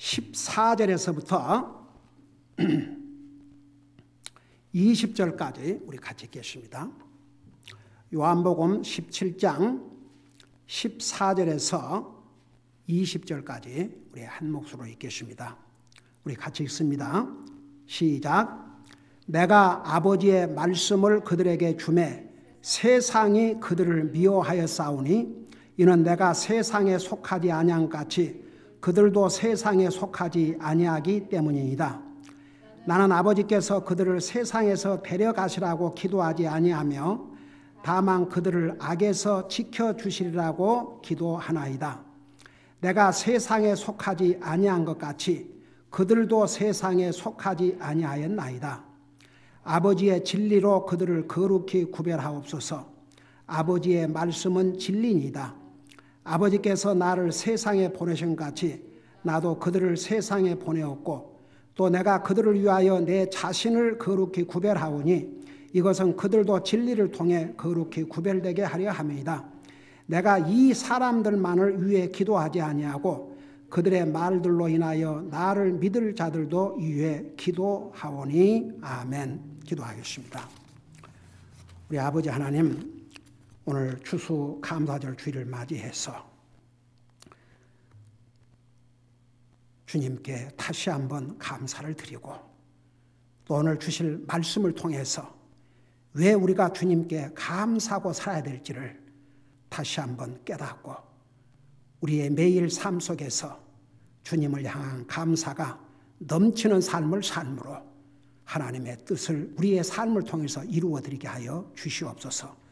14절에서부터 20절까지 우리 같이 읽겠습니다. 요한복음 17장 14절에서 20절까지 우리 한 목소리로 읽겠습니다. 우리 같이 읽습니다. 시작. 내가 아버지의 말씀을 그들에게 주매 세상이 그들을 미워하였사오니 이는 내가 세상에 속하지 아니한 같이 그들도 세상에 속하지 아니하기 때문이니이다. 나는 아버지께서 그들을 세상에서 데려가시라고 기도하지 아니하며 다만 그들을 악에서 지켜주시리라고 기도하나이다. 내가 세상에 속하지 아니한 것 같이 그들도 세상에 속하지 아니하였나이다. 아버지의 진리로 그들을 거룩히 구별하옵소서. 아버지의 말씀은 진리니이다. 아버지께서 나를 세상에 보내신 같이 나도 그들을 세상에 보내었고 또 내가 그들을 위하여 내 자신을 거룩히 구별하오니 이것은 그들도 진리를 통해 거룩히 구별되게 하려 함이다. 내가 이 사람들만을 위해 기도하지 아니하고 그들의 말들로 인하여 나를 믿을 자들도 위해 기도하오니 아멘. 기도하겠습니다. 우리 아버지 하나님, 오늘 추수감사절 주일을 맞이해서 주님께 다시 한번 감사를 드리고 또 오늘 주실 말씀을 통해서 왜 우리가 주님께 감사하고 살아야 될지를 다시 한번 깨닫고 우리의 매일 삶 속에서 주님을 향한 감사가 넘치는 삶을 삶으로 하나님의 뜻을 우리의 삶을 통해서 이루어드리게 하여 주시옵소서.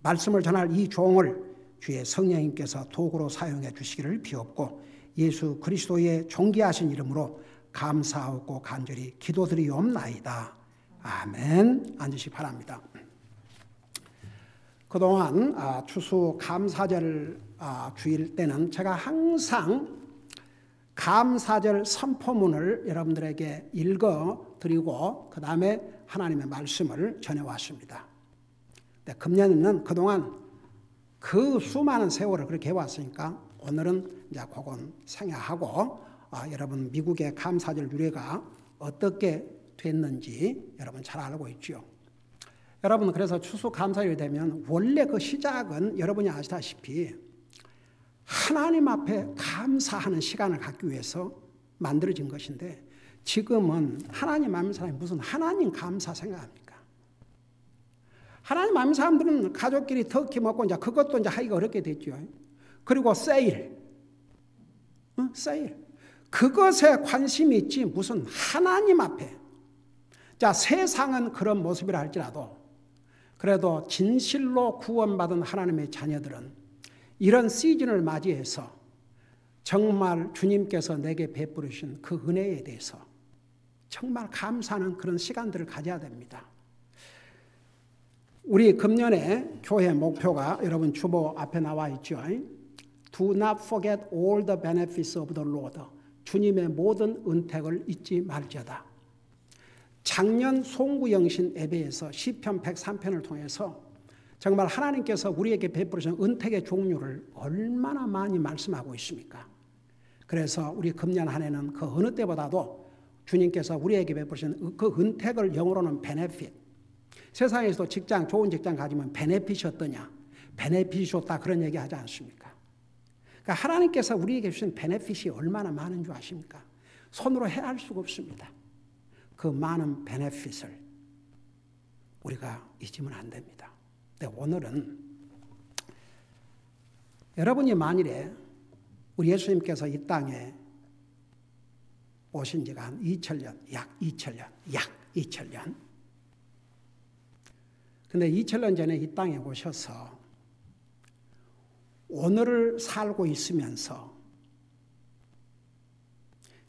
말씀을 전할 이 종을 주의 성령님께서 도구로 사용해 주시기를 비옵고 예수 그리스도의 존귀하신 이름으로 감사하고 간절히 기도드리옵나이다. 아멘. 앉으시기 바랍니다. 그동안 추수감사절 주일 때는 제가 항상 감사절 선포문을 여러분들에게 읽어드리고 그 다음에 하나님의 말씀을 전해왔습니다. 금년에는 그동안 그 수많은 세월을 그렇게 해왔으니까 오늘은 이제 그건 생략하고 여러분 미국의 감사절 유래가 어떻게 됐는지 여러분 잘 알고 있죠. 여러분 그래서 추수감사절이 되면 원래 그 시작은 여러분이 아시다시피 하나님 앞에 감사하는 시간을 갖기 위해서 만들어진 것인데 지금은 하나님 아는 사람이 무슨 하나님 감사 생각합니까? 하나님 아는 사람들은 가족끼리 터키 먹고 이제 그것도 이제 하기가 어렵게 됐죠. 그리고 세일. 그것에 관심이 있지 무슨 하나님 앞에. 자, 세상은 그런 모습이라 할지라도 그래도 진실로 구원받은 하나님의 자녀들은 이런 시즌을 맞이해서 정말 주님께서 내게 베푸신 그 은혜에 대해서 정말 감사하는 그런 시간들을 가져야 됩니다. 우리 금년에 교회 목표가 여러분 주보 앞에 나와 있죠. Do not forget all the benefits of the Lord. 주님의 모든 은택을 잊지 말지어다. 작년 송구영신 예배에서 시편 103편을 통해서 정말 하나님께서 우리에게 베푸신 은택의 종류를 얼마나 많이 말씀하고 있습니까? 그래서 우리 금년 한 해는 그 어느 때보다도 주님께서 우리에게 베푸신 그 은택을 영어로는 베네핏. 세상에서도 직장, 좋은 직장 가지면 베네핏이 어떠냐? 베네핏이 좋다 그런 얘기 하지 않습니까? 그러니까 하나님께서 우리에게 주신 베네핏이 얼마나 많은 줄 아십니까? 손으로 헤아릴 수가 없습니다. 그 많은 베네핏을 우리가 잊으면 안 됩니다. 근데 오늘은 여러분이 만일에 우리 예수님께서 이 땅에 오신 지가 한 2000년, 약 2000년. 근데 2000년 전에 이 땅에 오셔서 오늘을 살고 있으면서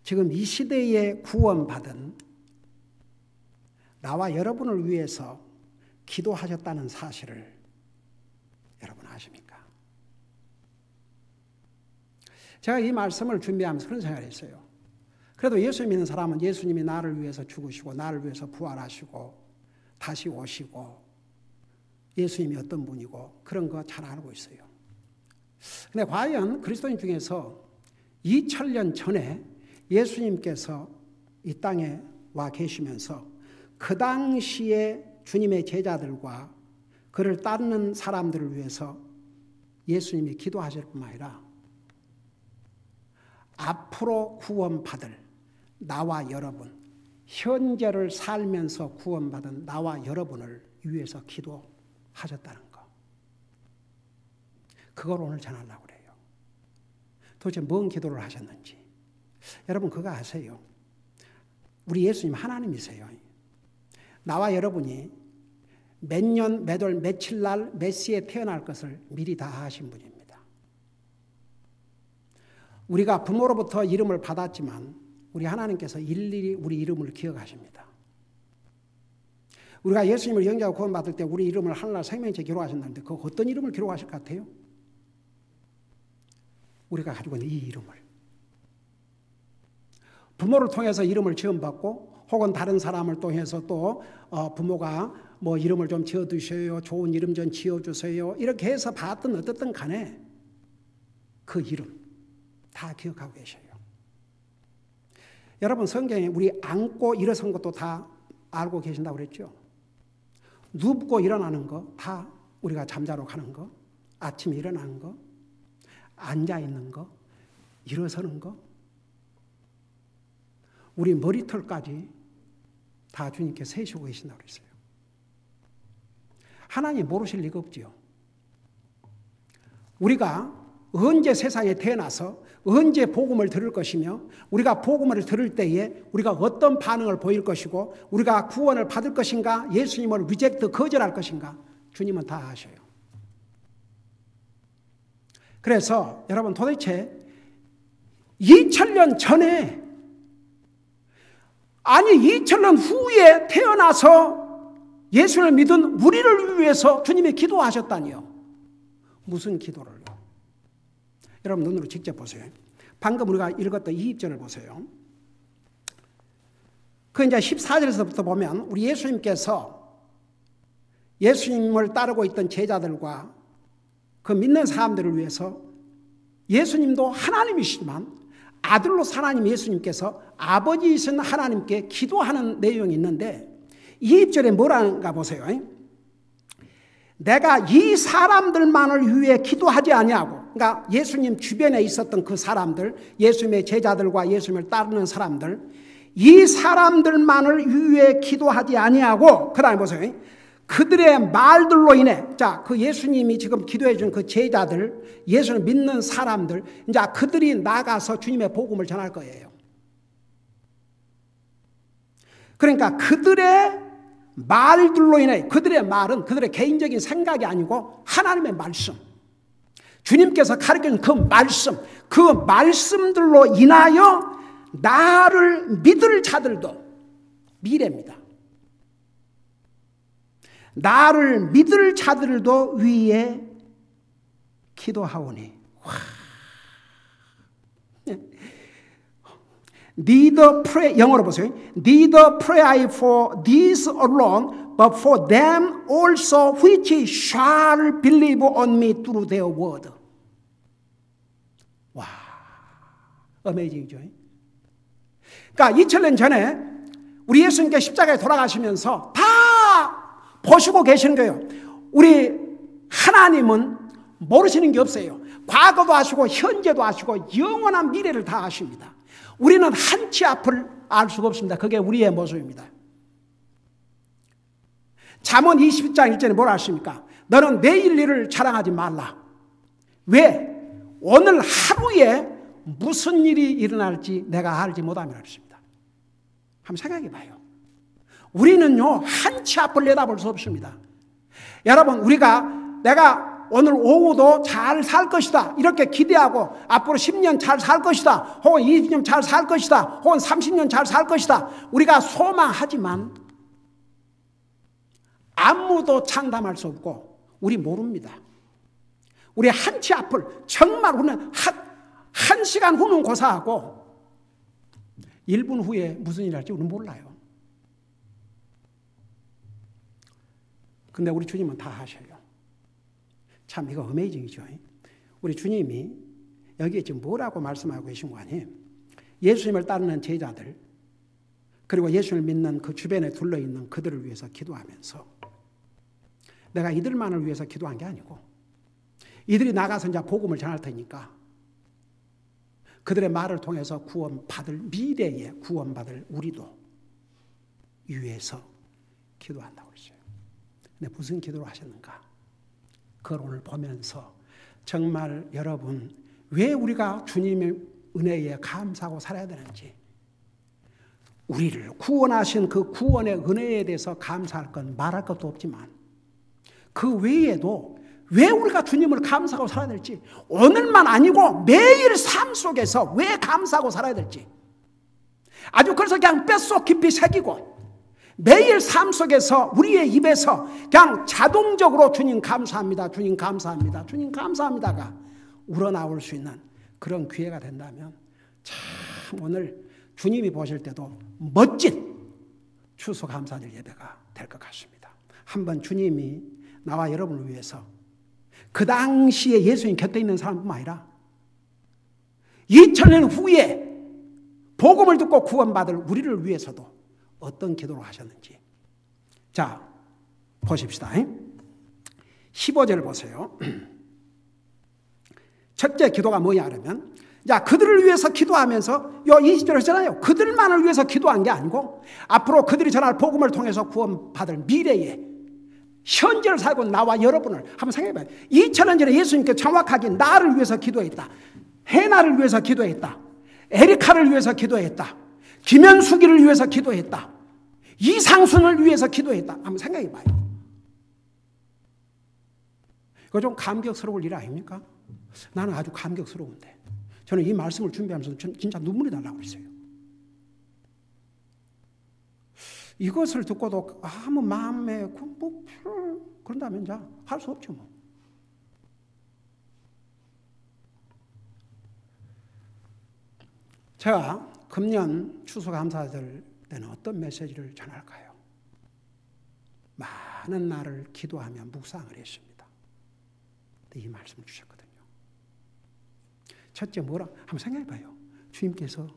지금 이 시대에 구원받은 나와 여러분을 위해서 기도하셨다는 사실을 여러분 아십니까? 제가 이 말씀을 준비하면서 그런 생각을 했어요. 그래도 예수 믿는 사람은 예수님이 나를 위해서 죽으시고 나를 위해서 부활하시고 다시 오시고 예수님이 어떤 분이고 그런 거 잘 알고 있어요. 근데 과연 그리스도인 중에서 2000년 전에 예수님께서 이 땅에 와 계시면서 그 당시에 주님의 제자들과 그를 따르는 사람들을 위해서 예수님이 기도하실 뿐만 아니라 앞으로 구원받을 나와 여러분, 현재를 살면서 구원받은 나와 여러분을 위해서 기도하셨다는 거. 그걸 오늘 전하려고 그래요. 도대체 뭔 기도를 하셨는지. 여러분 그거 아세요? 우리 예수님 하나님이세요. 나와 여러분이 몇 년, 몇 월, 며칠 날, 몇 시에 태어날 것을 미리 다 아신 분입니다. 우리가 부모로부터 이름을 받았지만 우리 하나님께서 일일이 우리 이름을 기억하십니다. 우리가 예수님을 영접하고 구원받을 때 우리 이름을 하늘날 생명책에 기록하신다는데 그 어떤 이름을 기록하실 것 같아요? 우리가 가지고 있는 이 이름을. 부모를 통해서 이름을 지음받고 혹은 다른 사람을 통해서 또 부모가 뭐 이름을 좀 지어주세요. 좋은 이름 좀 지어주세요. 이렇게 해서 받든 어떻든 간에 그 이름 다 기억하고 계셔요. 여러분 성경에 우리 앉고 일어선 것도 다 알고 계신다고 그랬죠. 눕고 일어나는 거 다 우리가 잠자러 가는 거, 아침에 일어나는 거, 앉아있는 거, 일어서는 거, 우리 머리털까지 다 주님께 세시고 계신다고 그랬어요. 하나님 모르실 리가 없지요. 우리가 언제 세상에 태어나서 언제 복음을 들을 것이며 우리가 복음을 들을 때에 우리가 어떤 반응을 보일 것이고 우리가 구원을 받을 것인가 예수님을 리젝트 거절할 것인가 주님은 다 아셔요. 그래서 여러분 도대체 2000년 전에 아니 2000년 후에 태어나서 예수를 믿은 우리를 위해서 주님이 기도하셨다니요. 무슨 기도를요? 여러분 눈으로 직접 보세요. 방금 우리가 읽었던 2절을 보세요. 그 이제 14절에서부터 보면 우리 예수님께서 예수님을 따르고 있던 제자들과 그 믿는 사람들을 위해서 예수님도 하나님이시지만 아들로서 하나님 예수님께서 아버지이신 하나님께 기도하는 내용이 있는데 2절에 뭐라는가 보세요. 내가 이 사람들만을 위해 기도하지 아니하고 그러니까 예수님 주변에 있었던 그 사람들 예수님의 제자들과 예수님을 따르는 사람들 이 사람들만을 위해 기도하지 아니하고 그 다음에 보세요. 그들의 말들로 인해 자, 그 예수님이 지금 기도해 준 그 제자들 예수를 믿는 사람들 이제 그들이 나가서 주님의 복음을 전할 거예요. 그러니까 그들의 말들로 인해 그들의 말은 그들의 개인적인 생각이 아니고 하나님의 말씀 주님께서 가르쳐준 그 말씀들로 인하여 나를 믿을 자들도 미래입니다. 나를 믿을 자들도 위에 기도하오니 Neither pray, 영어로 보세요. Neither pray I for these alone, but for them also which shall believe on me through their word. 와, 어메이징이죠. 그러니까 2000년 전에 우리 예수님께 십자가에 돌아가시면서 다 보시고 계시는 거예요. 우리 하나님은 모르시는 게 없어요. 과거도 아시고 현재도 아시고 영원한 미래를 다 아십니다. 우리는 한치 앞을 알 수가 없습니다. 그게 우리의 모습입니다. 잠언 20장 1절에 뭐라 하십니까? 너는 내일 일을 자랑하지 말라. 왜? 오늘 하루에 무슨 일이 일어날지 내가 알지 못함이라 했습니다. 한번 생각해 봐요. 우리는요 한치 앞을 내다볼 수 없습니다. 여러분 내가 오늘 오후도 잘 살 것이다 이렇게 기대하고 앞으로 10년 잘 살 것이다 혹은 20년 잘 살 것이다 혹은 30년 잘 살 것이다 우리가 소망하지만 아무도 장담할 수 없고 우리 모릅니다. 우리 한치 앞을 정말 우리는 한 시간 후는 고사하고 1분 후에 무슨 일을 할지 우리는 몰라요. 근데 우리 주님은 다 하셔요. 참 이거 어메이징이죠. 우리 주님이 여기에 지금 뭐라고 말씀하고 계신 거 아니에요? 예수님을 따르는 제자들, 그리고 예수님을 믿는 그 주변에 둘러있는 그들을 위해서 기도하면서 내가 이들만을 위해서 기도한 게 아니고 이들이 나가서 이제 복음을 전할 테니까 그들의 말을 통해서 구원받을, 미래에 구원받을 우리도 위해서 기도한다고 그랬어요. 근데 무슨 기도를 하셨는가? 그걸 오늘 보면서 정말 여러분, 왜 우리가 주님의 은혜에 감사하고 살아야 되는지, 우리를 구원하신 그 구원의 은혜에 대해서 감사할 건 말할 것도 없지만 그 외에도 왜 우리가 주님을 감사하고 살아야 될지, 오늘만 아니고 매일 삶 속에서 왜 감사하고 살아야 될지 아주 그래서 그냥 뼛속 깊이 새기고 매일 삶 속에서 우리의 입에서 그냥 자동적으로 주님 감사합니다, 주님 감사합니다, 주님 감사합니다가 우러나올 수 있는 그런 기회가 된다면 참 오늘 주님이 보실 때도 멋진 추수감사절 예배가 될 것 같습니다. 한번 주님이 나와 여러분을 위해서 그 당시에 예수님 곁에 있는 사람뿐만 아니라 2000년 후에 복음을 듣고 구원받을 우리를 위해서도 어떤 기도를 하셨는지. 자, 보십시다. 15절 보세요. 첫째 기도가 뭐냐 그러면, 자, 그들을 위해서 기도하면서 요 20절에 했잖아요. 그들만을 위해서 기도한 게 아니고 앞으로 그들이 전할 복음을 통해서 구원받을 미래에 현재를 살고 나와 여러분을 한번 생각해봐요. 2000년 전에 예수님께 정확하게 나를 위해서 기도했다, 해나를 위해서 기도했다, 에리카를 위해서 기도했다, 김현숙이를 위해서 기도했다, 이상순을 위해서 기도했다. 한번 생각해봐요. 이거 좀 감격스러울 일 아닙니까? 나는 아주 감격스러운데 저는 이 말씀을 준비하면서 진짜 눈물이 나려고 했어요. 이것을 듣고도 아무 마음에 그런다면 이제 할 수 없죠 뭐. 제가 금년 추수감사절 때는 어떤 메시지를 전할까요? 많은 날을 기도하며 묵상을 했습니다. 이 말씀을 주셨거든요. 첫째 뭐라? 한번 생각해봐요. 주님께서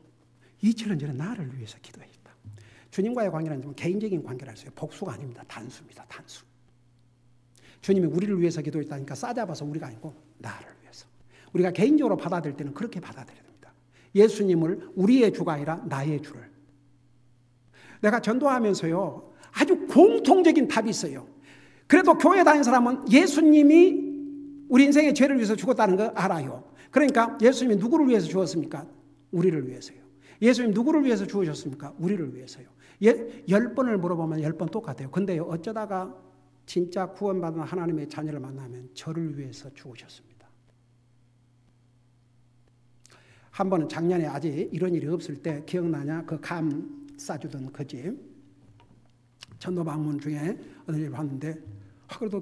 2000년 전에 나를 위해서 기도했다. 주님과의 관계는 좀 개인적인 관계라 했어요. 복수가 아닙니다. 단수입니다. 단수. 주님이 우리를 위해서 기도했다니까 싸잡아서 우리가 아니고 나를 위해서. 우리가 개인적으로 받아들일 때는 그렇게 받아들여야 됩니다. 예수님을 우리의 주가 아니라 나의 주를. 내가 전도하면서요, 아주 공통적인 답이 있어요. 그래도 교회 다니는 사람은 예수님이 우리 인생의 죄를 위해서 죽었다는 거 알아요. 그러니까 예수님이 누구를 위해서 죽었습니까? 우리를 위해서요. 예수님 누구를 위해서 죽으셨습니까? 우리를 위해서요. 10번을 물어보면 10번 똑같아요. 근데 어쩌다가 진짜 구원받은 하나님의 자녀를 만나면 저를 위해서 죽으셨습니다. 한 번은 작년에 아직 이런 일이 없을 때 기억나냐? 그 감 싸주던 그 집 전도 방문 중에 어느 일 봤는데 그래도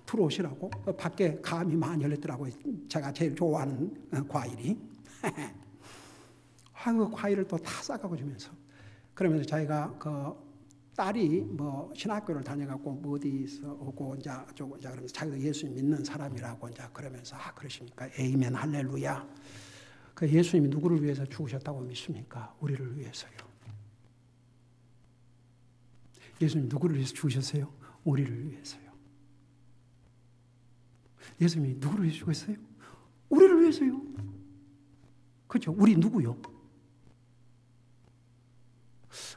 들어오시라고 밖에 감이 많이 열렸더라고요. 제가 제일 좋아하는 과일이. 그 과일을 또 다 싸가고 주면서 그러면서 자기가 그 딸이 뭐 신학교를 다녀갖고 뭐 어디서 오고 이제 그러면서 자기도 예수님 믿는 사람이라고 이제 그러면서 그러십니까? 에이멘 할렐루야. 그 예수님이 누구를 위해서 죽으셨다고 믿습니까? 우리를 위해서요. 예수님 누구를 위해서 죽으셨어요? 우리를 위해서요. 예수님이 누구를 위해서 죽었어요? 우리를 위해서요. 그렇죠? 우리 누구요?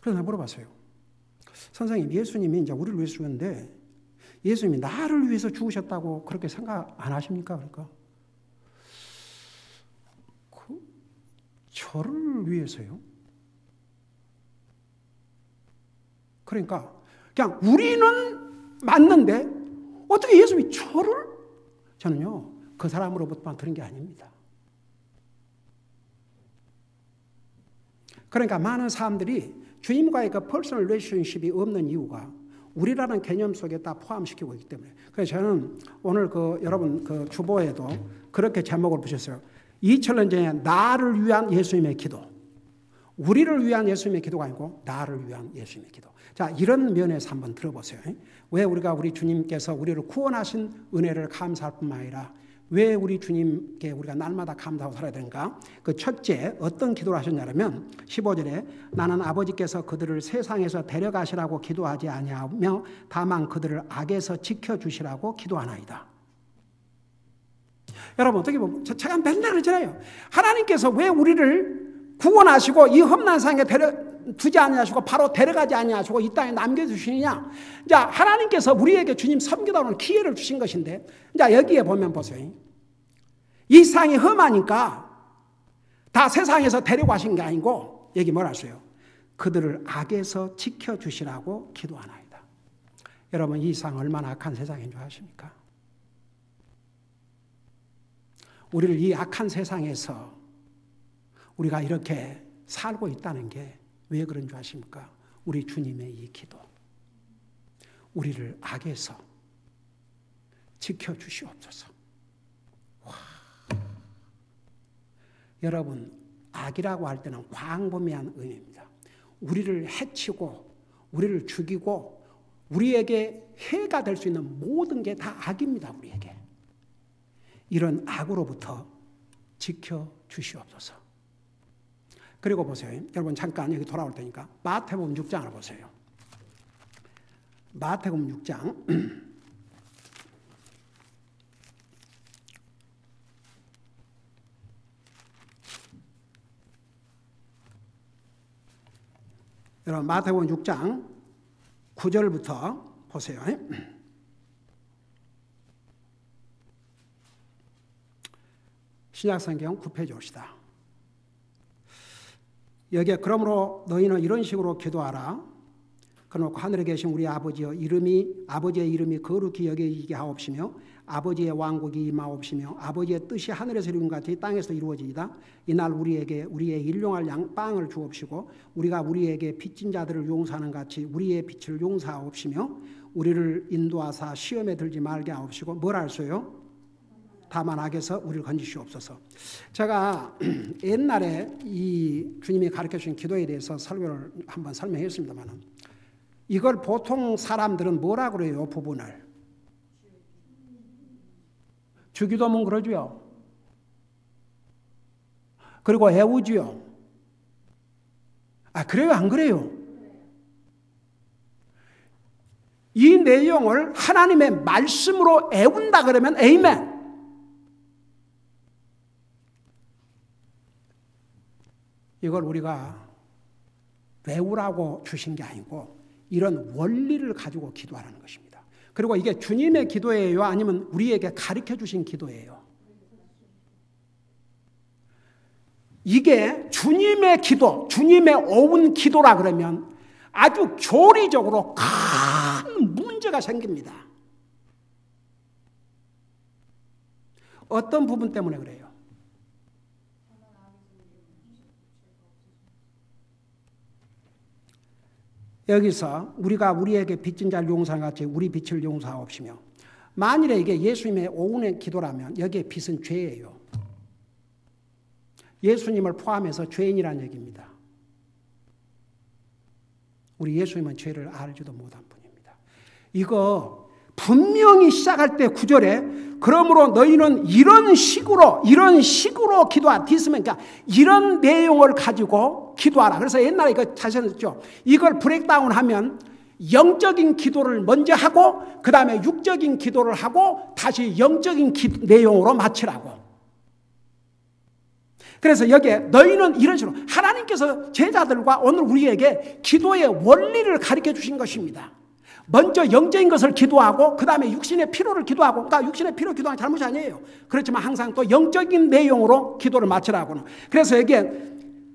그래서 내가 물어봤어요. 선생님, 예수님이 이제 우리를 위해서 죽었는데 예수님이 나를 위해서 죽으셨다고 그렇게 생각 안 하십니까? 그러니까 저를 위해서요? 그러니까 그냥 우리는 맞는데 어떻게 예수님이 저를? 저는요, 그 사람으로부터만 들은 게 아닙니다. 그러니까 많은 사람들이 주님과의 그 퍼스널 릴레이션십이 없는 이유가 우리라는 개념 속에 다 포함시키고 있기 때문에. 그래서 저는 오늘 여러분 주보에도 그렇게 제목을 붙였어요. 2000년 전에 나를 위한 예수님의 기도. 우리를 위한 예수님의 기도가 아니고 나를 위한 예수님의 기도. 자, 이런 면에서 한번 들어보세요. 왜 우리가 우리 주님께서 우리를 구원하신 은혜를 감사할 뿐만 아니라 왜 우리 주님께 우리가 날마다 감사하고 살아야 되는가? 그 첫째, 어떤 기도를 하셨냐면 15절에 나는 아버지께서 그들을 세상에서 데려가시라고 기도하지 아니하며 다만 그들을 악에서 지켜주시라고 기도하나이다. 여러분, 어떻게 보면 제가 맨날 그러잖아요. 하나님께서 왜 우리를 구원하시고 이 험난 상에 두지 아니하시고 바로 데려가지 아니하시고 이 땅에 남겨주시느냐? 자, 하나님께서 우리에게 주님 섬기다 오는 기회를 주신 것인데, 자, 여기에 보면 보세요. 이 세상이 험하니까 다 세상에서 데려가신 게 아니고, 여기 뭐라 하세요? 그들을 악에서 지켜주시라고 기도하나이다. 여러분, 이 세상 얼마나 악한 세상인 줄 아십니까? 우리를 이 악한 세상에서 우리가 이렇게 살고 있다는 게 왜 그런 줄 아십니까? 우리 주님의 이 기도. 우리를 악에서 지켜주시옵소서. 와. 여러분, 악이라고 할 때는 광범위한 의미입니다. 우리를 해치고 우리를 죽이고 우리에게 해가 될 수 있는 모든 게 다 악입니다. 우리에게. 이런 악으로부터 지켜주시옵소서. 그리고 보세요. 여러분 잠깐 여기 돌아올 테니까 마태복음 6장을 보세요. 마태복음 6장 여러분 마태복음 6장 9절부터 보세요. 신약성경 9페이지 옵시다. 여기에 그러므로 너희는 이런 식으로 기도하라. 그러놓고 하늘에 계신 우리 아버지의 이름이 거룩히 여겨지게 하옵시며 아버지의 왕국이 임하옵시며 아버지의 뜻이 하늘에서 이룬 것 같이 땅에서 이루어지이다. 이날 우리에게 우리의 일용할 빵을 주옵시고 우리가 우리에게 빚진 자들을 용서하는 같이 우리의 빚을 용서하옵시며 우리를 인도하사 시험에 들지 말게 하옵시고 뭐라 할수요? 다만 악에서 우리를 건지시옵소서. 제가 옛날에 이 주님이 가르쳐주신 기도에 대해서 설교를 한번 설명했습니다만 이걸 보통 사람들은 뭐라 그래요? 부분을 주기도문 그러죠. 그리고 애우지요. 아, 그래요? 안 그래요? 이 내용을 하나님의 말씀으로 애운다 그러면 에이멘. 이걸 우리가 외우라고 주신 게 아니고 이런 원리를 가지고 기도하라는 것입니다. 그리고 이게 주님의 기도예요? 아니면 우리에게 가르쳐 주신 기도예요? 이게 주님의 기도, 주님의 오은 기도라 그러면 아주 교리적으로 큰 문제가 생깁니다. 어떤 부분 때문에 그래요? 여기서 우리가 우리에게 빚진 자를 용서한 같이 우리 빚을 용서하옵시며 만일에 이게 예수님의 오은의 기도라면 여기에 빚은 죄예요. 예수님을 포함해서 죄인이라는 얘기입니다. 우리 예수님은 죄를 알지도 못한 분입니다. 이거 분명히 시작할 때 9절에 그러므로 너희는 이런 식으로 기도하 디스면 그러니까 이런 내용을 가지고 기도하라. 그래서 옛날에 이거 다시 했죠. 이걸 브레이크다운 하면 영적인 기도를 먼저 하고 그 다음에 육적인 기도를 하고 다시 영적인 내용으로 마치라고. 그래서 여기에 너희는 이런 식으로 하나님께서 제자들과 오늘 우리에게 기도의 원리를 가르쳐 주신 것입니다. 먼저 영적인 것을 기도하고 그 다음에 육신의 필요를 기도하고 그러니까 육신의 필요 기도하는 게 잘못이 아니에요. 그렇지만 항상 또 영적인 내용으로 기도를 마치라고는. 그래서 여기에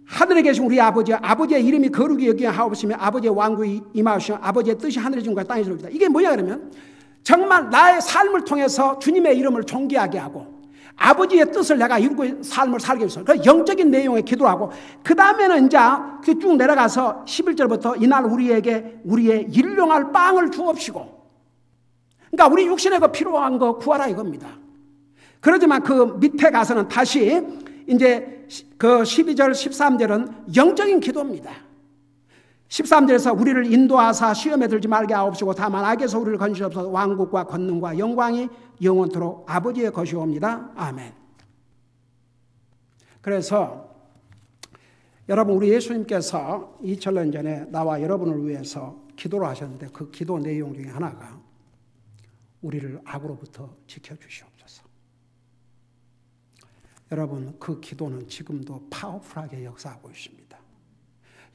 하늘에 계신 우리 아버지의 이름이 거룩히 여기게 하옵시며 아버지의 왕국이 임하옵시며 아버지의 뜻이 하늘에 준 것 땅에서 이루어지이다. 이게 뭐냐 그러면 정말 나의 삶을 통해서 주님의 이름을 존귀하게 하고 아버지의 뜻을 내가 이루고 삶을 살게 해서 그 영적인 내용에 기도하고 그 다음에는 이제 쭉 내려가서 11절부터 이날 우리에게 우리의 일용할 빵을 주옵시고 그러니까 우리 육신에 그 필요한 거 구하라 이겁니다. 그러지만 그 밑에 가서는 다시 이제 그 12절 13절은 영적인 기도입니다. 13절에서 우리를 인도하사 시험에 들지 말게 하옵시고 다만 악에서 우리를 건지옵소서. 왕국과 권능과 영광이 영원토록 아버지의 것이옵니다. 아멘. 그래서 여러분, 우리 예수님께서 2000년 전에 나와 여러분을 위해서 기도를 하셨는데 그 기도 내용 중에 하나가 우리를 악으로부터 지켜주시옵소서. 여러분, 그 기도는 지금도 파워풀하게 역사하고 있습니다.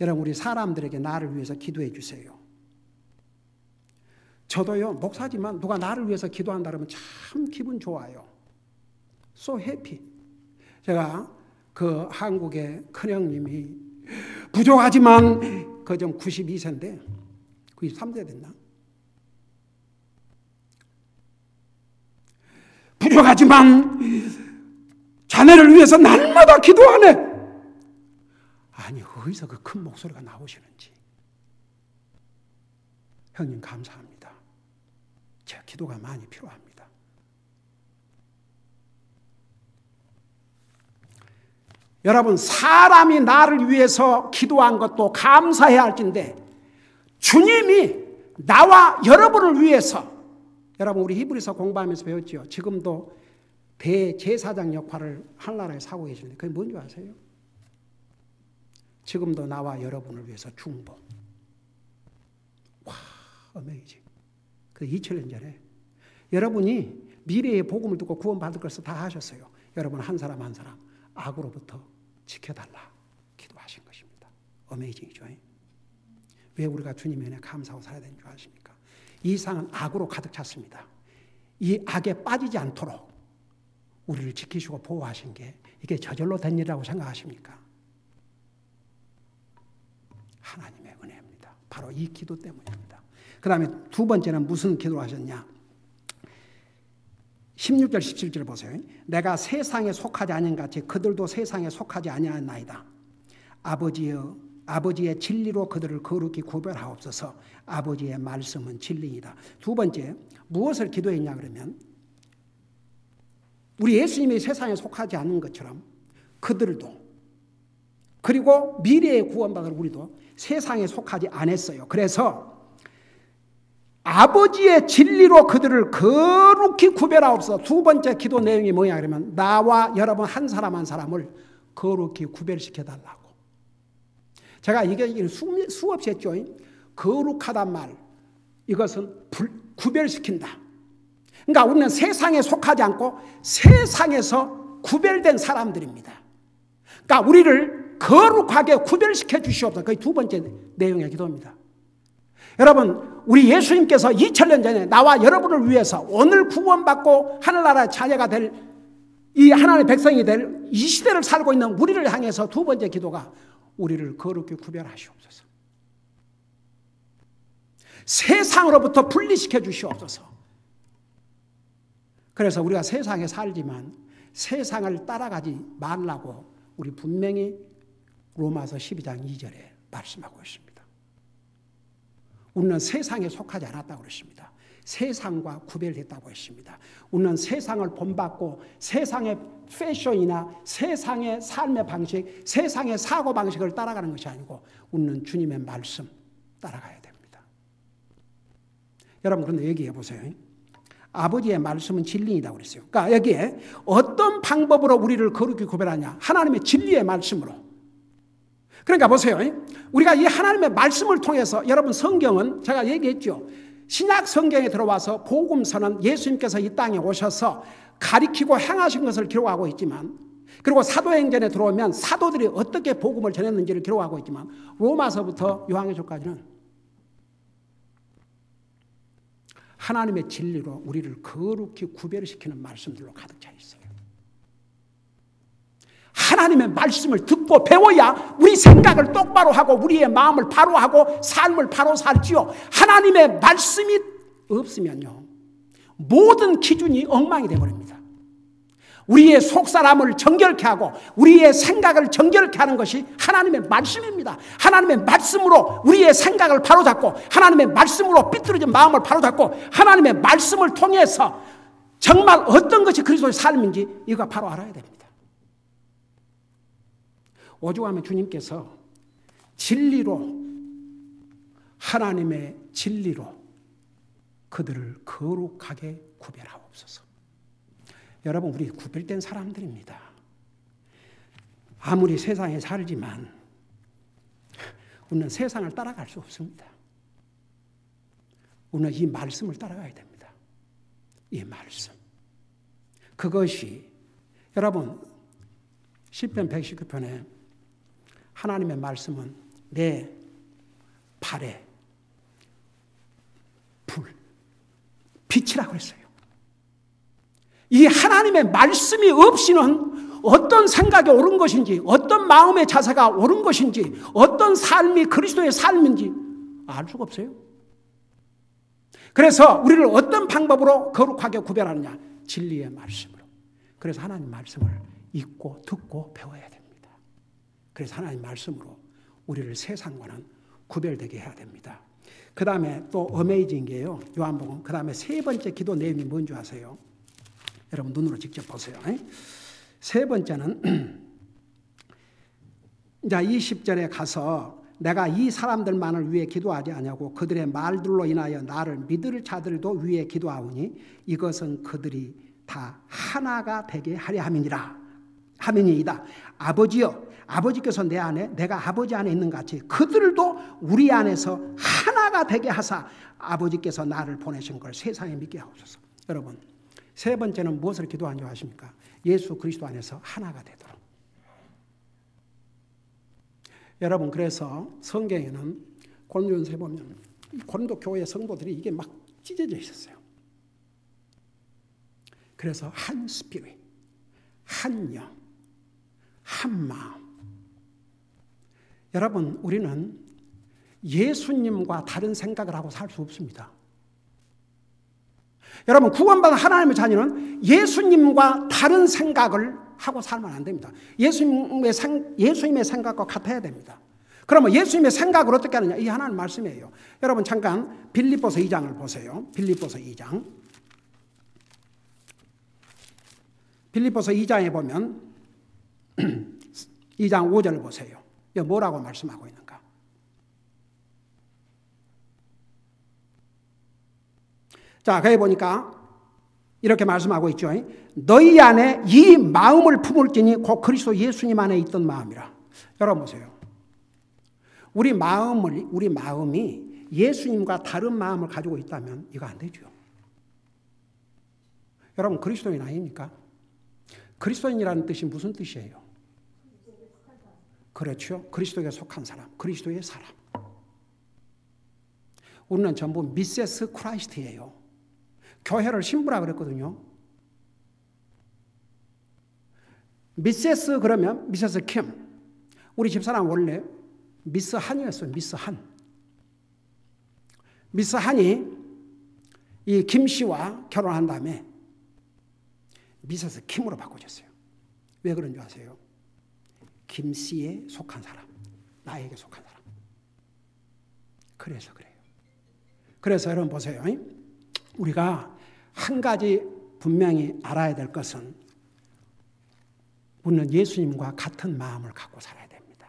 여러분, 우리 사람들에게 나를 위해서 기도해 주세요. 저도요, 목사지만 누가 나를 위해서 기도한다 그러면 참 기분 좋아요. So happy. 제가 그 한국의 큰형님이 부족하지만 그좀 92세인데 93세 됐나? 부족하지만 자네를 위해서 날마다 기도하네. 아니, 어디서 그 큰 목소리가 나오시는지. 형님 감사합니다. 제 기도가 많이 필요합니다. 여러분, 사람이 나를 위해서 기도한 것도 감사해야 할진데 주님이 나와 여러분을 위해서, 여러분 우리 히브리서 공부하면서 배웠죠. 지금도 대제사장 역할을 하늘나라에 하고 계시는데 그게 뭔지 아세요? 지금도 나와 여러분을 위해서 중보. 와, 어메이징. 그 2000년 전에 여러분이 미래의 복음을 듣고 구원받을 것을 다 하셨어요. 여러분 한 사람 한 사람 악으로부터 지켜달라 기도하신 것입니다. 어메이징이죠. 왜 우리가 주님의 은혜 감사하고 살아야 되는 줄 아십니까? 이 세상은 악으로 가득 찼습니다. 이 악에 빠지지 않도록 우리를 지키시고 보호하신 게 이게 저절로 된 일이라고 생각하십니까? 하나님의 은혜입니다. 바로 이 기도 때문입니다. 그 다음에 두 번째는 무슨 기도를 하셨냐? 16절 17절 보세요. 내가 세상에 속하지 아니한 같이 그들도 세상에 속하지 아니하나이다. 아버지의 진리로 그들을 거룩히 구별하옵소서. 아버지의 말씀은 진리이다. 두 번째, 무엇을 기도했냐 그러면 우리 예수님이 세상에 속하지 않는 것처럼 그들도, 그리고 미래에 구원받을 우리도 세상에 속하지 않았어요. 그래서 아버지의 진리로 그들을 거룩히 구별하옵소서. 두 번째 기도 내용이 뭐냐 그러면 나와 여러분 한 사람 한 사람을 거룩히 구별시켜달라고. 제가 이게 수없이 했죠. 거룩하단 말, 이것은 구별시킨다. 그러니까 우리는 세상에 속하지 않고 세상에서 구별된 사람들입니다. 그러니까 우리를 거룩하게 구별시켜 주시옵소서. 그게 두 번째 내용의 기도입니다. 여러분, 우리 예수님께서 2000년 전에 나와 여러분을 위해서 오늘 구원받고 하늘나라의 자녀가 될 이 하나님의 백성이 될 이 시대를 살고 있는 우리를 향해서 두 번째 기도가 우리를 거룩히 구별하시옵소서. 세상으로부터 분리시켜 주시옵소서. 그래서 우리가 세상에 살지만 세상을 따라가지 말라고 우리 분명히 로마서 12장 2절에 말씀하고 있습니다. 우리는 세상에 속하지 않았다고 그랬습니다. 세상과 구별됐다고 했습니다. 우리는 세상을 본받고 세상의 패션이나 세상의 삶의 방식, 세상의 사고방식을 따라가는 것이 아니고 우리는 주님의 말씀 따라가야 됩니다. 여러분, 그런데 얘기해 보세요. 아버지의 말씀은 진리이다 그랬어요. 그러니까 여기에 어떤 방법으로 우리를 거룩히 구별하냐? 하나님의 진리의 말씀으로. 그러니까 보세요. 우리가 이 하나님의 말씀을 통해서, 여러분 성경은 제가 얘기했죠. 신약 성경에 들어와서 복음서는 예수님께서 이 땅에 오셔서 가리키고 행하신 것을 기록하고 있지만, 그리고 사도행전에 들어오면 사도들이 어떻게 복음을 전했는지를 기록하고 있지만, 로마서부터 요한계시록까지는 하나님의 진리로 우리를 거룩히 구별시키는 말씀들로 가득 차 있어요. 하나님의 말씀을 듣고 배워야 우리 생각을 똑바로 하고 우리의 마음을 바로 하고 삶을 바로 살지요. 하나님의 말씀이 없으면요, 모든 기준이 엉망이 되어버립니다. 우리의 속사람을 정결케 하고 우리의 생각을 정결케 하는 것이 하나님의 말씀입니다. 하나님의 말씀으로 우리의 생각을 바로잡고 하나님의 말씀으로 삐뚤어진 마음을 바로잡고 하나님의 말씀을 통해서 정말 어떤 것이 그리스도의 삶인지 이거 바로 알아야 됩니다. 오죽하면 주님께서 진리로 하나님의 진리로 그들을 거룩하게 구별하옵소서. 여러분, 우리 구별된 사람들입니다. 아무리 세상에 살지만 우리는 세상을 따라갈 수 없습니다. 우리는 이 말씀을 따라가야 됩니다. 이 말씀. 그것이 여러분 시편 119편에 하나님의 말씀은 내 발에 불, 빛이라고 했어요. 이 하나님의 말씀이 없이는 어떤 생각이 옳은 것인지, 어떤 마음의 자세가 옳은 것인지, 어떤 삶이 그리스도의 삶인지 알 수가 없어요. 그래서 우리를 어떤 방법으로 거룩하게 구별하느냐? 진리의 말씀으로. 그래서 하나님 말씀을 읽고 듣고 배워야 됩니다. 그래서 하나님 말씀으로 우리를 세상과는 구별되게 해야 됩니다. 그 다음에 또 어메이징 게요. 요한복음. 그 다음에 세 번째 기도 내용이 뭔지 아세요? 여러분 눈으로 직접 보세요. 세 번째는 이제 20절에 가서 내가 이 사람들만을 위해 기도하지 아니하고 그들의 말들로 인하여 나를 믿을 자들도 위해 기도하오니 이것은 그들이 다 하나가 되게 하려 함이니이다. 아버지여, 아버지께서 내 안에 내가 아버지 안에 있는 같이 그들도 우리 안에서 하나가 되게 하사 아버지께서 나를 보내신 걸 세상에 믿게 하옵소서. 여러분, 세 번째는 무엇을 기도하는 줄 아십니까? 예수 그리스도 안에서 하나가 되도록. 여러분, 그래서 성경에는 고린도전서에 보면 고린도 교회 성도들이 이게 막 찢어져 있었어요. 그래서 한 스피릿, 한 영, 한 마음. 여러분, 우리는 예수님과 다른 생각을 하고 살 수 없습니다. 여러분, 구원받은 하나님의 자녀는 예수님과 다른 생각을 하고 살면 안 됩니다. 예수님의 생각과 같아야 됩니다. 그러면 예수님의 생각을 어떻게 하느냐? 이 하나님 말씀이에요. 여러분 잠깐 빌립보서 2장을 보세요. 빌립보서 2장. 빌립보서 2장에 보면 2장 5절을 보세요. 이거 뭐라고 말씀하고 있는가? 자, 거기 보니까 이렇게 말씀하고 있죠. 너희 안에 이 마음을 품을지니 곧 그리스도 예수님 안에 있던 마음이라. 여러분 보세요. 우리 마음이 예수님과 다른 마음을 가지고 있다면 이거 안 되죠. 여러분, 그리스도인 아닙니까? 그리스도인이라는 뜻이 무슨 뜻이에요? 그렇죠. 그리스도에 속한 사람, 그리스도의 사람. 우리는 전부 미세스 크라이스트예요. 교회를 신부라 그랬거든요. 미세스 그러면 미세스 킴. 우리 집사람 원래 미스 한이었어요. 미스 한. 미스 한이 이 김 씨와 결혼한 다음에 미세스 킴으로 바꿔줬어요. 왜 그런 줄 아세요? 김 씨에 속한 사람, 나에게 속한 사람. 그래서 그래요. 그래서 여러분 보세요. 우리가 한 가지 분명히 알아야 될 것은 우리는 예수님과 같은 마음을 갖고 살아야 됩니다.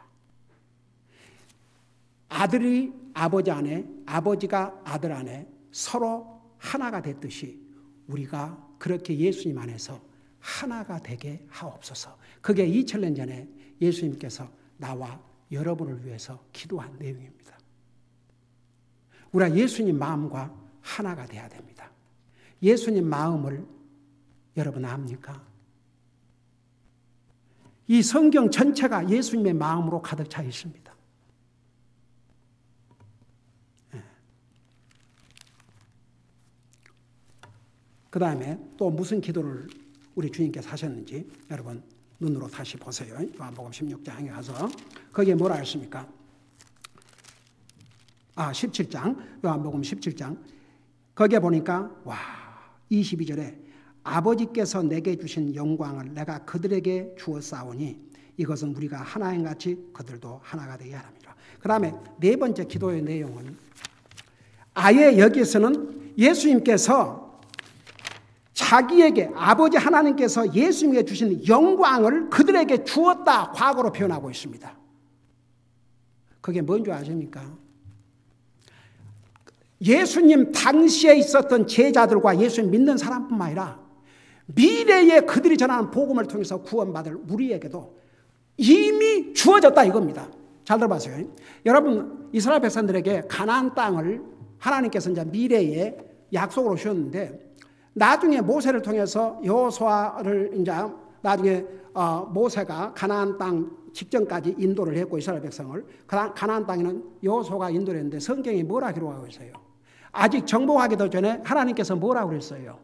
아들이 아버지 안에, 아버지가 아들 안에 서로 하나가 됐듯이 우리가 그렇게 예수님 안에서 하나가 되게 하옵소서. 그게 2000년 전에 예수님께서 나와 여러분을 위해서 기도한 내용입니다. 우리가 예수님 마음과 하나가 돼야 됩니다. 예수님 마음을 여러분 압니까? 이 성경 전체가 예수님의 마음으로 가득 차 있습니다. 그 다음에 또 무슨 기도를 우리 주님께서 하셨는지 여러분 눈으로 다시 보세요. 요한복음 16장에 가서 거기에 뭐라 했습니까? 17장, 요한복음 17장. 거기에 보니까 22절에 아버지께서 내게 주신 영광을 내가 그들에게 주었사오니 이것은 우리가 하나인 같이 그들도 하나가 되게 하랍니다. 그 다음에 네 번째 기도의 내용은 아예 여기에서는 예수님께서 자기에게 아버지 하나님께서 예수님에게 주신 영광을 그들에게 주었다 과거로 표현하고 있습니다. 그게 뭔지 아십니까? 예수님 당시에 있었던 제자들과 예수님 믿는 사람뿐만 아니라 미래에 그들이 전하는 복음을 통해서 구원받을 우리에게도 이미 주어졌다 이겁니다. 잘 들어보세요. 여러분, 이스라엘 백성들에게 가나안 땅을 하나님께서 이제 미래에 약속으로 주셨는데, 나중에 모세를 통해서 여호수아를 이제 나중에 모세가 가나안 땅 직전까지 인도를 했고 이스라엘 백성을 가나안 땅에는 여호수아가 인도를 했는데 성경이 뭐라 기록하고 있어요? 아직 정복하기도 전에 하나님께서 뭐라고 그랬어요?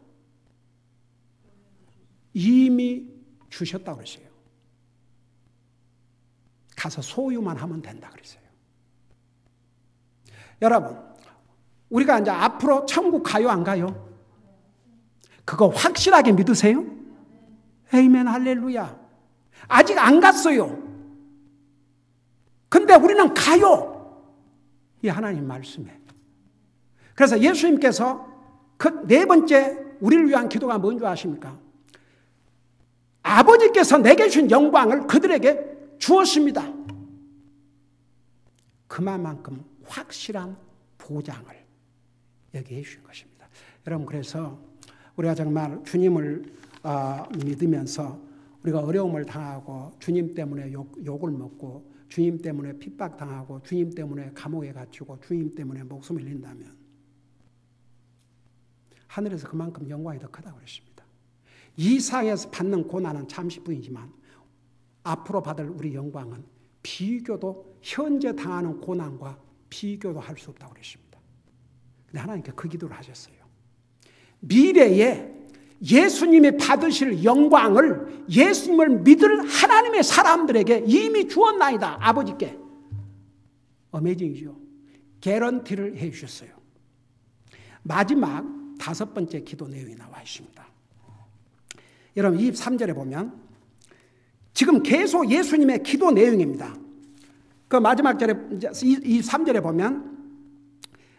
이미 주셨다고 그랬어요. 가서 소유만 하면 된다 그랬어요. 여러분, 우리가 이제 앞으로 천국 가요 안 가요? 그거 확실하게 믿으세요? 아멘, 할렐루야. 아직 안 갔어요. 근데 우리는 가요. 이 하나님 말씀에. 그래서 예수님께서 그 네 번째 우리를 위한 기도가 뭔지 아십니까? 아버지께서 내게 주신 영광을 그들에게 주었습니다. 그만큼 확실한 보장을 여기에 주신 것입니다. 여러분, 그래서 우리가 정말 주님을 믿으면서 우리가 어려움을 당하고 주님 때문에 욕을 먹고 주님 때문에 핍박당하고 주님 때문에 감옥에 갇히고 주님 때문에 목숨을 잃는다면 하늘에서 그만큼 영광이 더 크다고 그랬습니다. 이 세상에서 받는 고난은 잠시뿐이지만 앞으로 받을 우리 영광은 비교도 현재 당하는 고난과 비교도 할 수 없다고 그랬습니다. 근데 하나님께 그 기도를 하셨어요. 미래에 예수님이 받으실 영광을 예수님을 믿을 하나님의 사람들에게 이미 주었나이다. 아버지께. 어메이징이죠. 개런티를 해 주셨어요. 마지막 5번째 기도 내용이 나와 있습니다. 여러분, 23절에 보면 지금 계속 예수님의 기도 내용입니다. 그 마지막 절에 23절에 보면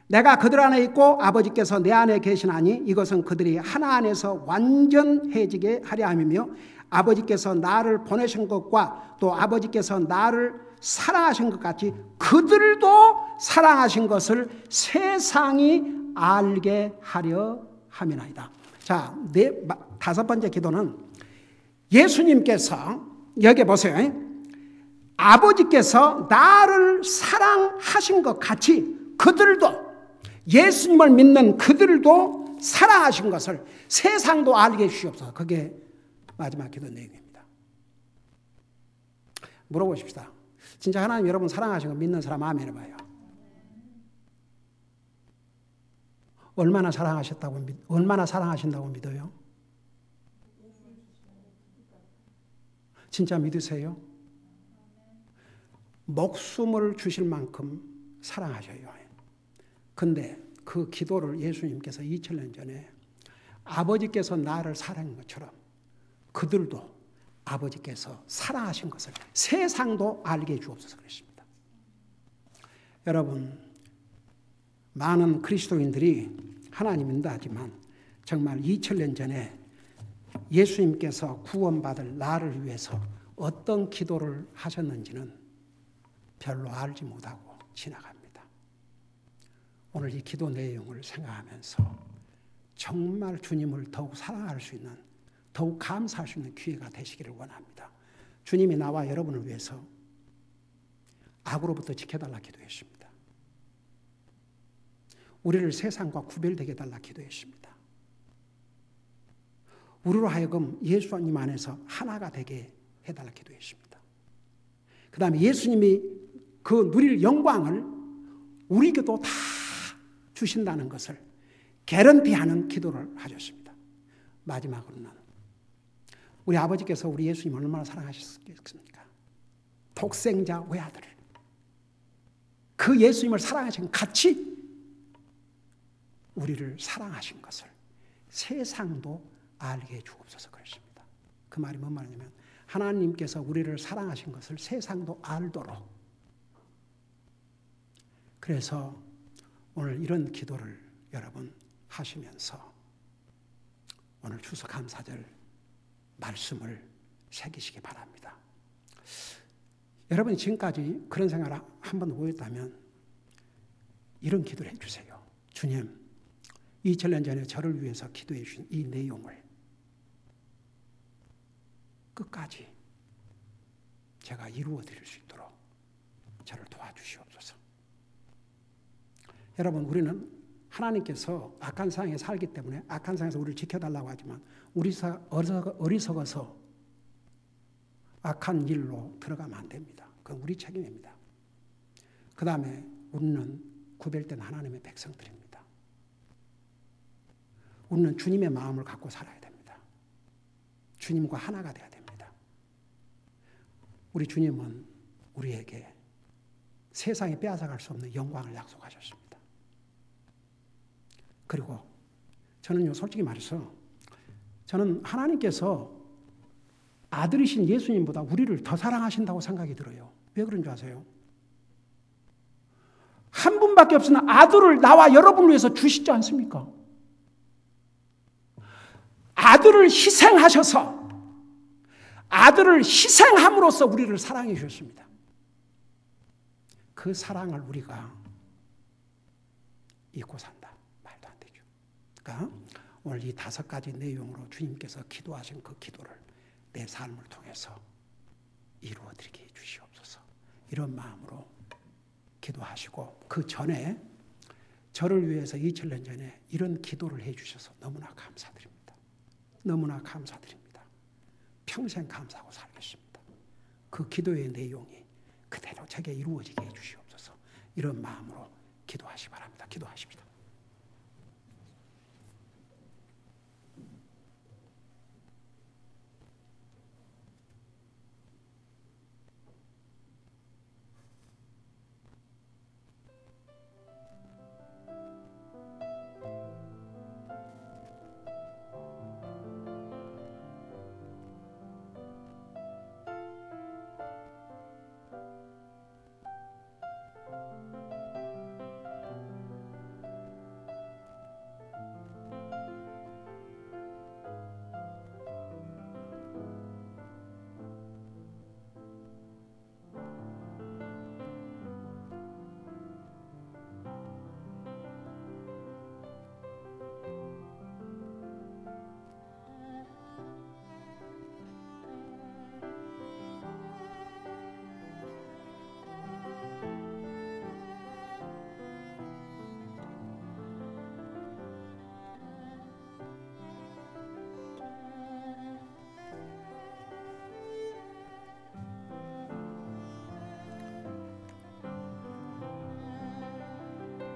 내가 그들 안에 있고 아버지께서 내 안에 계시나니 이것은 그들이 하나 안에서 완전해지게 하려 함이며 아버지께서 나를 보내신 것과 또 아버지께서 나를 사랑하신 것 같이 그들도 사랑하신 것을 세상이 알게 하려 함이나이다. 자, 5번째 기도는 예수님께서 여기 보세요. 아버지께서 나를 사랑하신 것 같이 그들도 예수님을 믿는 그들도 사랑하신 것을 세상도 알게 해주시옵소서. 그게 마지막 기도 내용입니다. 물어보십시다. 진짜 하나님 여러분 사랑하신 거 믿는 사람 아멘 해봐요. 얼마나 사랑하신다고 믿어요? 진짜 믿으세요? 목숨을 주실 만큼 사랑하셔요. 근데 그 기도를 예수님께서 2000년 전에 아버지께서 나를 사랑한 것처럼 그들도 아버지께서 사랑하신 것을 세상도 알게 해 주옵소서 그랬습니다. 여러분, 많은 그리스도인들이 하나님 인도하지만 정말 2000년 전에 예수님께서 구원받을 나를 위해서 어떤 기도를 하셨는지는 별로 알지 못하고 지나갑니다. 오늘 이 기도 내용을 생각하면서 정말 주님을 더욱 사랑할 수 있는, 더욱 감사할 수 있는 기회가 되시기를 원합니다. 주님이 나와 여러분을 위해서 악으로부터 지켜달라 기도했습니다. 우리를 세상과 구별되게 해달라 기도했습니다. 우리로 하여금 예수님 안에서 하나가 되게 해달라 기도했습니다. 그 다음에 예수님이 그 누릴 영광을 우리에게도 다 주신다는 것을 개런티하는 기도를 하셨습니다. 마지막으로는 우리 아버지께서 우리 예수님 얼마나 사랑하셨겠습니까? 독생자 외아들을 그 예수님을 사랑하신 것 같이 우리를 사랑하신 것을 세상도 알게 해 주옵소서 그랬습니다. 그 말이 뭔 말이냐면 하나님께서 우리를 사랑하신 것을 세상도 알도록. 그래서 오늘 이런 기도를 여러분 하시면서 오늘 추수감사절 말씀을 새기시기 바랍니다. 여러분이 지금까지 그런 생각을 한번 오했다면 이런 기도를 해주세요. 주님, 2000년 전에 저를 위해서 기도해 주신 이 내용을 끝까지 제가 이루어 드릴 수 있도록 저를 도와주시옵소서. 여러분, 우리는 하나님께서 악한 세상에 살기 때문에 악한 세상에서 우리를 지켜달라고 하지만 우리가 어리석어서 악한 일로 들어가면 안 됩니다. 그건 우리 책임입니다. 그 다음에 우리는 구별된 하나님의 백성들입니다. 우리는 주님의 마음을 갖고 살아야 됩니다. 주님과 하나가 되어야 됩니다. 우리 주님은 우리에게 세상에 빼앗아갈 수 없는 영광을 약속하셨습니다. 그리고 저는요, 솔직히 말해서 저는 하나님께서 아들이신 예수님보다 우리를 더 사랑하신다고 생각이 들어요. 왜 그런 줄 아세요? 한 분밖에 없으나 아들을 나와 여러분을 위해서 주시지 않습니까? 아들을 희생하셔서 아들을 희생함으로써 우리를 사랑해 주셨습니다. 그 사랑을 우리가 잊고 산다. 말도 안 되죠. 그러니까 오늘 이 5가지 내용으로 주님께서 기도하신 그 기도를 내 삶을 통해서 이루어드리게 해주시옵소서. 이런 마음으로 기도하시고 그 전에 저를 위해서 2000년 전에 이런 기도를 해주셔서 너무나 감사드립니다. 너무나 감사드립니다. 평생 감사하고 살겠습니다. 그 기도의 내용이 그대로 제게 이루어지게 해주시옵소서. 이런 마음으로 기도하시 바랍니다. 기도하십시다.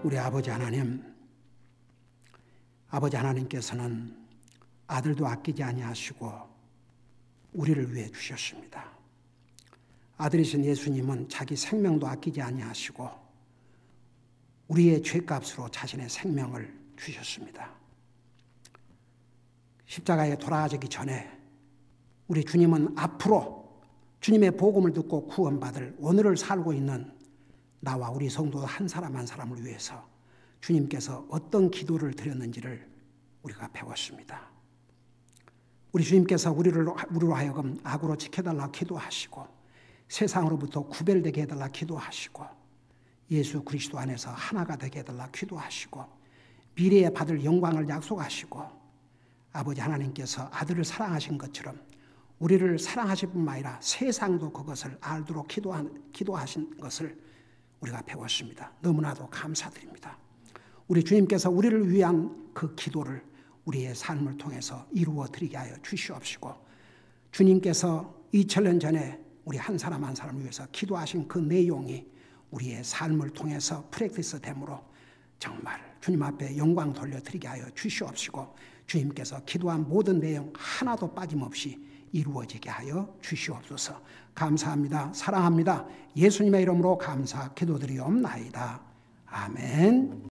우리 아버지 하나님께서는 아들도 아끼지 아니하시고 우리를 위해 주셨습니다. 아들이신 예수님은 자기 생명도 아끼지 아니하시고 우리의 죄값으로 자신의 생명을 주셨습니다. 십자가에 돌아가시기 전에 우리 주님은 앞으로 주님의 복음을 듣고 구원받을 오늘을 살고 있는 나와 우리 성도 한 사람 한 사람을 위해서 주님께서 어떤 기도를 드렸는지를 우리가 배웠습니다. 우리 주님께서 우리로 하여금 악으로 지켜달라 기도하시고 세상으로부터 구별되게 해달라 기도하시고 예수 그리스도 안에서 하나가 되게 해달라 기도하시고 미래에 받을 영광을 약속하시고 아버지 하나님께서 아들을 사랑하신 것처럼 우리를 사랑하실 뿐만 아니라 세상도 그것을 알도록 기도하신 것을 우리가 배웠습니다. 너무나도 감사드립니다. 우리 주님께서 우리를 위한 그 기도를 우리의 삶을 통해서 이루어 드리게 하여 주시옵시고 주님께서 2000년 전에 우리 한 사람 한 사람을 위해서 기도하신 그 내용이 우리의 삶을 통해서 프랙티스 됨으로 정말 주님 앞에 영광 돌려드리게 하여 주시옵시고 주님께서 기도한 모든 내용 하나도 빠짐없이 이루어지게 하여 주시옵소서. 감사합니다. 사랑합니다. 예수님의 이름으로 감사 기도드리옵나이다. 아멘.